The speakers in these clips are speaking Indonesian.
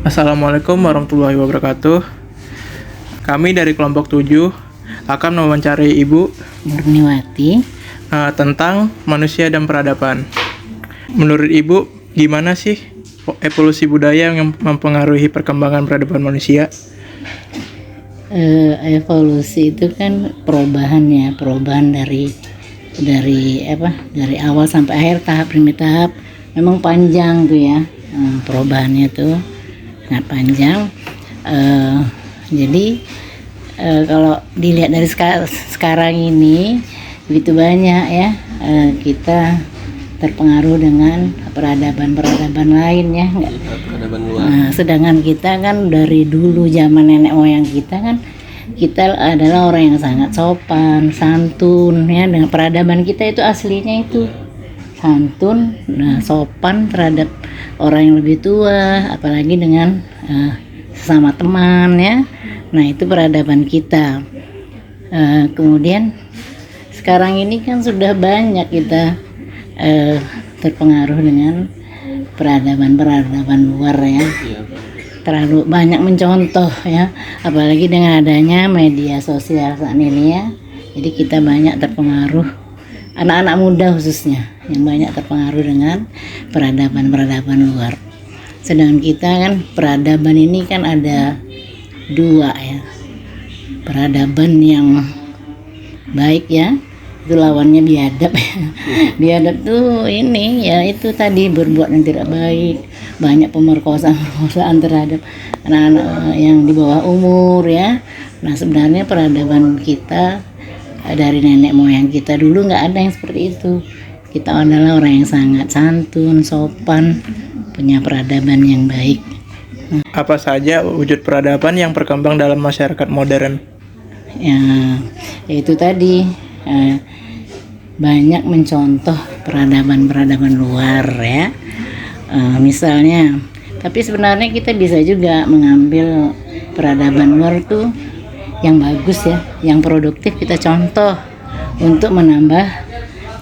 Assalamualaikum warahmatullahi wabarakatuh. Kami dari kelompok 7 akan mewawancari Ibu Murniwati. Tentang manusia dan peradaban. Menurut Ibu, gimana sih evolusi budaya yang mempengaruhi perkembangan peradaban manusia? Evolusi itu kan perubahan dari awal sampai akhir, tahap demi tahap. Memang panjang tuh ya, perubahannya tuh sangat panjang. Jadi kalau dilihat dari sekarang ini begitu banyak ya, kita terpengaruh dengan peradaban lain ya. Peradaban luar. Sedangkan kita kan dari dulu zaman nenek moyang kita adalah orang yang sangat sopan, santun ya. Dengan peradaban kita itu aslinya itu santun, sopan terhadap orang yang lebih tua, apalagi dengan sesama teman ya. Nah, itu peradaban kita. Kemudian sekarang ini kan sudah banyak kita terpengaruh dengan peradaban luar ya. Terlalu banyak mencontoh ya, apalagi dengan adanya media sosial saat ini ya. Jadi kita banyak terpengaruh, anak-anak muda khususnya yang banyak terpengaruh dengan peradaban luar. Sedangkan kita kan peradaban ini kan ada dua ya. Peradaban yang baik ya, itu lawannya biadab. Biadab tuh ini ya, itu tadi berbuat yang tidak baik, banyak pemerkosaan terhadap anak-anak yang di bawah umur ya. Nah, sebenarnya peradaban kita dari nenek moyang kita dulu nggak ada yang seperti itu. Kita adalah orang yang sangat santun, sopan, punya peradaban yang baik. Apa saja wujud peradaban yang berkembang dalam masyarakat modern? Ya, itu tadi banyak mencontoh peradaban luar ya. Misalnya, tapi sebenarnya kita bisa juga mengambil peradaban luar tuh yang bagus ya, yang produktif kita contoh untuk menambah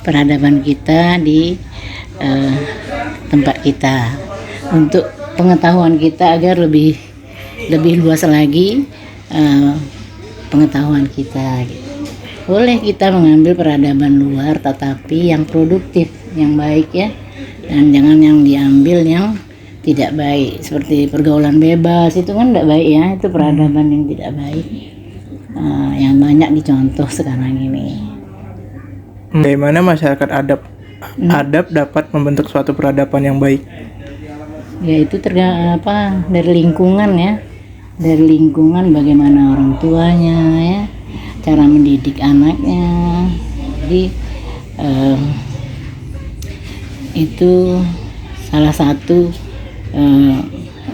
peradaban kita di tempat kita, untuk pengetahuan kita agar lebih luas lagi pengetahuan kita gitu. Boleh kita mengambil peradaban luar tetapi yang produktif, yang baik ya, dan jangan yang diambil yang tidak baik seperti pergaulan bebas, itu kan tidak baik ya, itu peradaban yang tidak baik. Yang banyak dicontoh sekarang ini. Bagaimana masyarakat adab dapat membentuk suatu peradaban yang baik? Ya itu dari lingkungan ya, dari lingkungan, bagaimana orang tuanya ya, cara mendidik anaknya. Jadi itu salah satu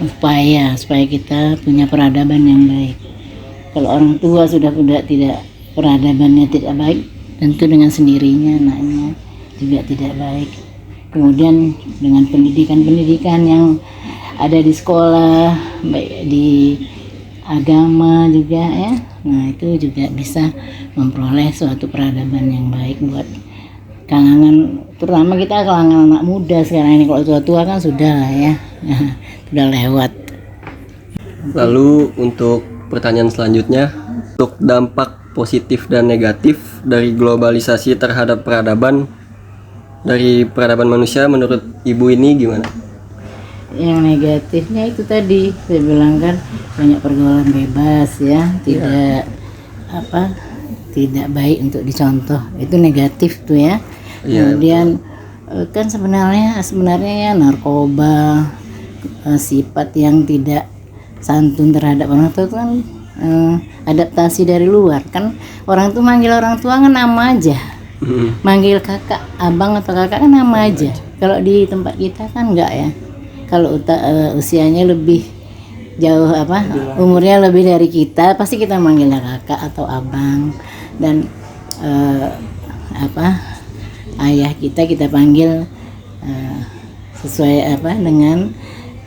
upaya supaya kita punya peradaban yang baik. Kalau orang tua sudah tidak peradabannya tidak baik, tentu dengan sendirinya anaknya juga tidak baik. Kemudian dengan pendidikan yang ada di sekolah, baik di agama juga ya. Nah, itu juga bisa memperoleh suatu peradaban yang baik buat kalangan, terutama kita kalangan anak muda sekarang ini. Kalau tua-tua kan sudah lah ya, sudah lewat. Lalu untuk pertanyaan selanjutnya, untuk dampak positif dan negatif dari globalisasi terhadap peradaban manusia menurut Ibu ini gimana? Yang negatifnya itu tadi saya bilang kan, banyak pergaulan bebas ya, tidak baik untuk dicontoh, itu negatif tuh ya. Kemudian kan sebenarnya ya narkoba, sifat yang tidak santun terhadap orang tua kan adaptasi dari luar kan. Orang tuh manggil orang tua kan nama aja, manggil kakak, abang atau kakak kan nama aja. Kalau di tempat kita kan enggak ya. Kalau usianya lebih jauh umurnya lebih dari kita, pasti kita manggilnya kakak atau abang. Dan ayah kita panggil sesuai dengan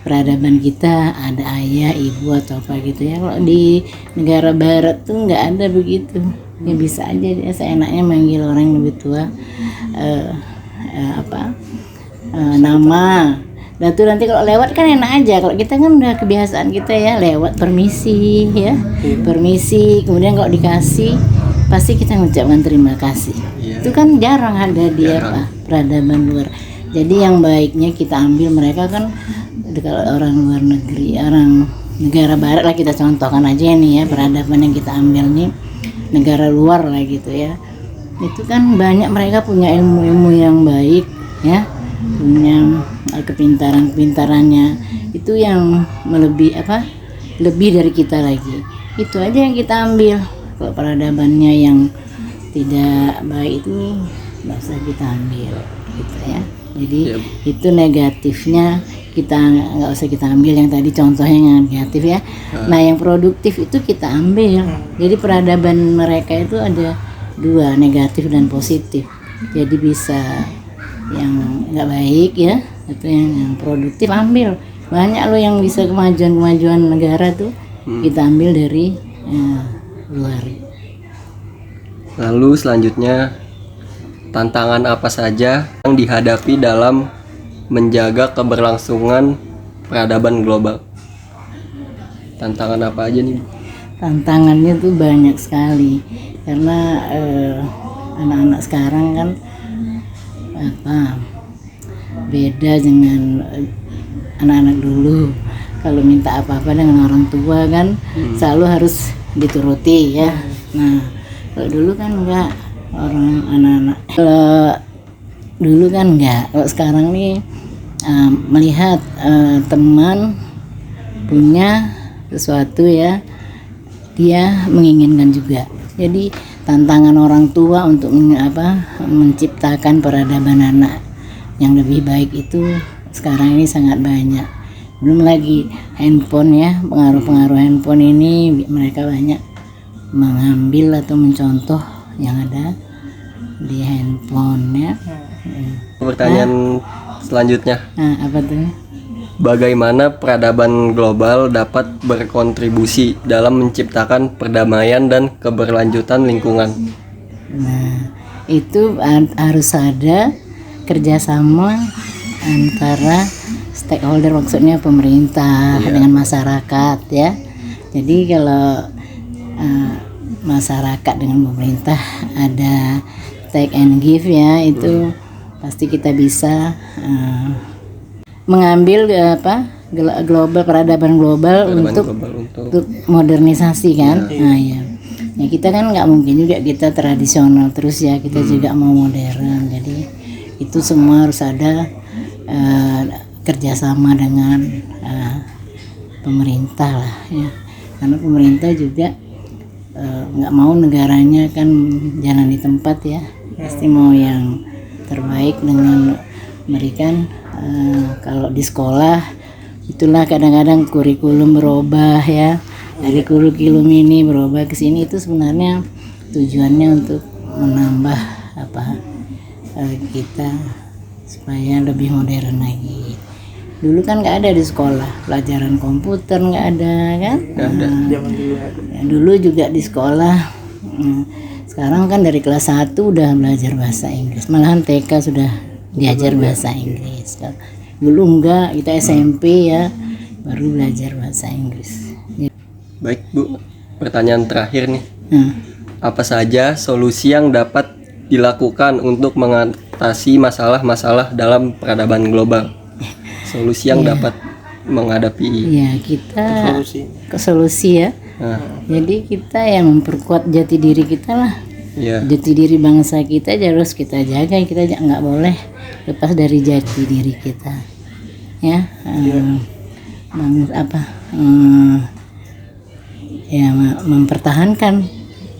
peradaban kita, ada ayah, ibu atau apa gitu ya. Kalau di negara barat tuh nggak ada begitu. Ya bisa aja dia seenaknya manggil orang yang lebih tua nama. Dan tuh nanti kalau lewat kan enak aja. Kalau kita kan udah kebiasaan kita ya lewat permisi ya, permisi. Kemudian kalau dikasih pasti kita mengucapkan terima kasih. Itu kan jarang ada di apa peradaban luar. Jadi yang baiknya kita ambil mereka kan kalau orang luar negeri, orang negara barat lah kita contohkan aja nih ya peradaban yang kita ambil nih negara luar lah gitu ya. Itu kan banyak mereka punya ilmu-ilmu yang baik ya, punya kepintarannya itu yang lebih dari kita lagi. Itu aja yang kita ambil. Kalau peradabannya yang tidak baik itu nggak usah kita ambil gitu ya. Jadi itu negatifnya kita nggak usah kita ambil, yang tadi contohnya yang negatif ya. Nah yang produktif itu kita ambil. Jadi peradaban mereka itu ada dua, negatif dan positif. Jadi bisa yang nggak baik ya, itu yang produktif ambil. Banyak loh yang bisa kemajuan negara tuh kita ambil dari luar. Lalu selanjutnya, tantangan apa saja yang dihadapi dalam menjaga keberlangsungan peradaban global? Tantangan apa aja nih? Tantangannya tuh banyak sekali karena anak-anak sekarang kan beda dengan anak-anak dulu. Kalau minta apa-apa dengan orang tua kan selalu harus dituruti ya. Nah kalau dulu kan enggak, orang anak-anak kalau dulu kan enggak. Kalau sekarang nih melihat teman punya sesuatu ya, dia menginginkan juga. Jadi tantangan orang tua untuk menciptakan peradaban anak yang lebih baik itu sekarang ini sangat banyak. Belum lagi handphone ya, pengaruh handphone ini mereka banyak mengambil atau mencontoh yang ada di handphone ya. Pertanyaan selanjutnya, Apa tuh? bagaimana peradaban global dapat berkontribusi dalam menciptakan perdamaian dan keberlanjutan lingkungan? Nah, itu harus ada kerjasama antara stakeholder, maksudnya pemerintah dengan masyarakat ya. Jadi kalau masyarakat dengan pemerintah ada take and give ya, itu pasti kita bisa mengambil global peradaban global untuk modernisasi kan. Nah ya, kita kan nggak mungkin juga kita tradisional terus ya, kita juga mau modern. Jadi itu semua harus ada kerjasama dengan pemerintah lah ya, karena pemerintah juga nggak mau negaranya kan jalan di tempat ya, pasti mau yang terbaik dengan memberikan. Kalau di sekolah itulah kadang-kadang kurikulum berubah ya, dari kurikulum ini berubah ke sini, itu sebenarnya tujuannya untuk menambah kita supaya lebih modern lagi. Dulu kan nggak ada di sekolah pelajaran komputer, nggak ada kan. Dulu juga di sekolah. Sekarang kan dari kelas 1 udah belajar bahasa Inggris, malahan TK sudah diajar bahasa Inggris. Dulu enggak, kita SMP ya baru belajar bahasa Inggris. Baik Bu, pertanyaan terakhir nih, apa saja solusi yang dapat dilakukan untuk mengatasi masalah-masalah dalam peradaban global? Solusi yang dapat menghadapi kita ke solusi ya. Jadi kita yang memperkuat jati diri kita lah. Jati diri bangsa kita harus kita jaga, kita nggak boleh lepas dari jati diri kita ya. Mempertahankan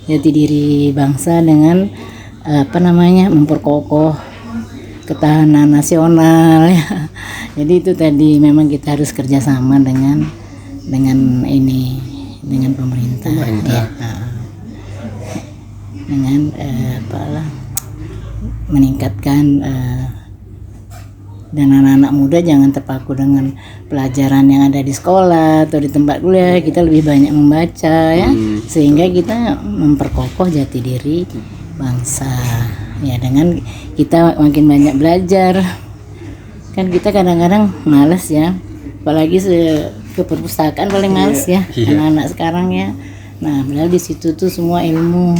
jati diri bangsa dengan memperkokoh ketahanan nasional ya. Jadi itu tadi memang kita harus kerjasama dengan pemerintah. Ya. Dengan meningkatkan dan anak-anak muda jangan terpaku dengan pelajaran yang ada di sekolah atau di tempat kuliah. Kita lebih banyak membaca ya, sehingga kita memperkokoh jati diri bangsa ya. Dengan kita makin banyak belajar Kan kita kadang-kadang males ya, apalagi ke perpustakaan paling males ya anak-anak sekarang ya. Nah, padahal di situ tuh semua ilmu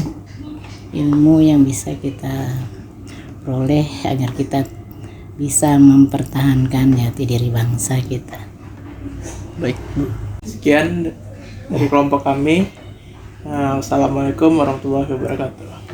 yang bisa kita peroleh agar kita bisa mempertahankan jati diri bangsa kita. Baik, Bu. Sekian dari kelompok kami. Assalamualaikum warahmatullahi wabarakatuh.